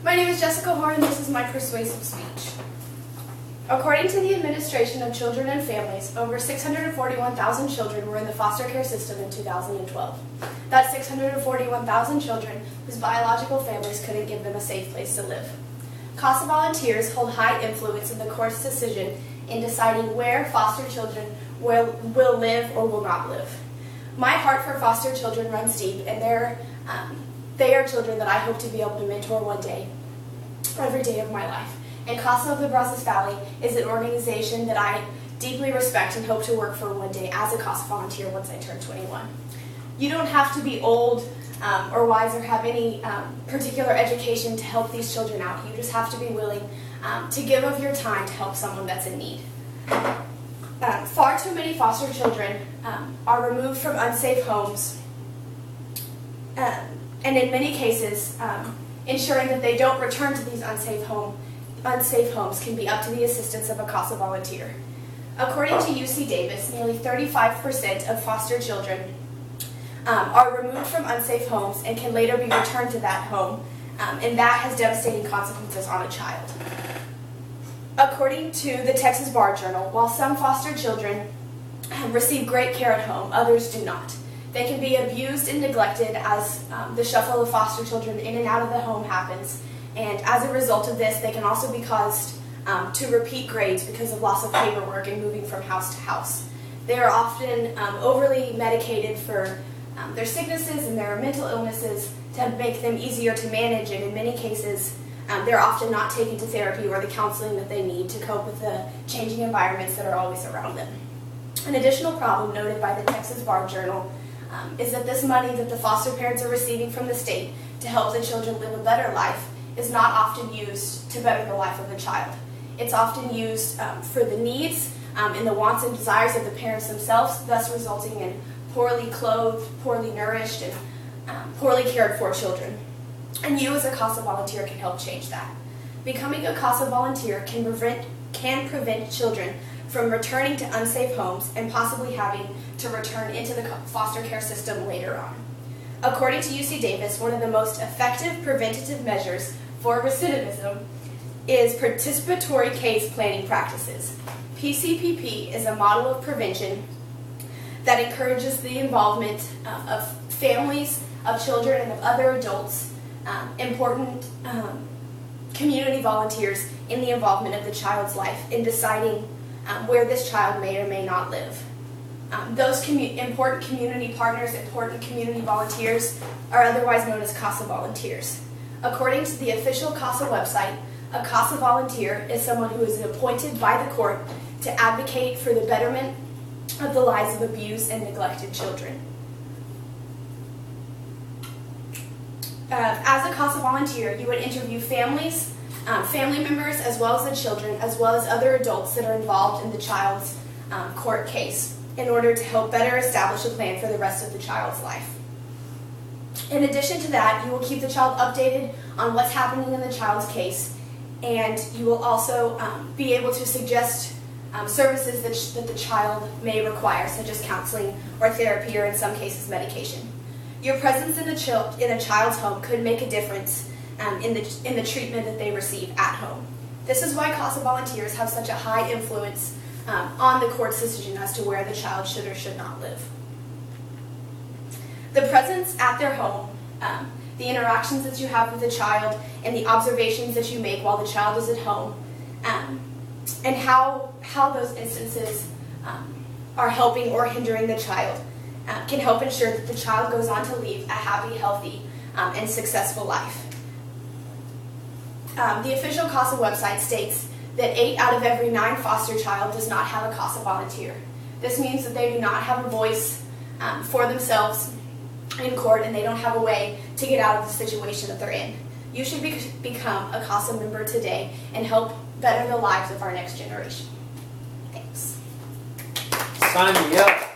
My name is Jessica Horn, and this is my persuasive speech. According to the Administration of Children and Families, over 641,000 children were in the foster care system in 2012. That's 641,000 children whose biological families couldn't give them a safe place to live. CASA volunteers hold high influence in the court's decision in deciding where foster children will live or will not live. My heart for foster children runs deep, and they are children that I hope to be able to mentor one day, every day of my life. And CASA of the Brazos Valley is an organization that I deeply respect and hope to work for one day as a CASA volunteer once I turn 21. You don't have to be old or wise or have any particular education to help these children out. You just have to be willing to give of your time to help someone that's in need. Far too many foster children are removed from unsafe homes, and in many cases, ensuring that they don't return to these unsafe homes can be up to the assistance of a CASA volunteer. According to UC Davis, nearly 35% of foster children are removed from unsafe homes and can later be returned to that home, and that has devastating consequences on a child. According to the Texas Bar Journal, while some foster children receive great care at home, others do not. They can be abused and neglected as the shuffle of foster children in and out of the home happens, and as a result of this, they can also be caused to repeat grades because of loss of paperwork and moving from house to house. They are often overly medicated for their sicknesses and their mental illnesses to make them easier to manage, and in many cases, they're often not taken to therapy or the counseling that they need to cope with the changing environments that are always around them. An additional problem noted by the Texas Bar Journal is that this money that the foster parents are receiving from the state to help the children live a better life is not often used to better the life of the child. It's often used for the needs and the wants and desires of the parents themselves, thus resulting in poorly clothed, poorly nourished, and poorly cared for children. And you as a CASA volunteer can help change that. Becoming a CASA volunteer can prevent children from returning to unsafe homes and possibly having to return into the foster care system later on. According to UC Davis, one of the most effective preventative measures for recidivism is participatory case planning practices. PCPP is a model of prevention that encourages the involvement of families, of children, and of other adults, important community volunteers in the involvement of the child's life in deciding where this child may or may not live. Those important community partners, important community volunteers, are otherwise known as CASA volunteers. According to the official CASA website, a CASA volunteer is someone who is appointed by the court to advocate for the betterment of the lives of abused and neglected children. As a CASA volunteer, you would interview families, family members, as well as the children, as well as other adults that are involved in the child's court case in order to help better establish a plan for the rest of the child's life. In addition to that, you will keep the child updated on what's happening in the child's case, and you will also be able to suggest services that the child may require, such as counseling or therapy or in some cases medication. Your presence in a child's home could make a difference in the treatment that they receive at home. This is why CASA volunteers have such a high influence on the court's decision as to where the child should or should not live. The presence at their home, the interactions that you have with the child, and the observations that you make while the child is at home, and how those instances are helping or hindering the child can help ensure that the child goes on to lead a happy, healthy, and successful life. The official CASA website states that 8 out of every 9 foster child does not have a CASA volunteer. This means that they do not have a voice for themselves in court, and they don't have a way to get out of the situation that they're in. You should become a CASA member today and help better the lives of our next generation. Thanks. Sign me up.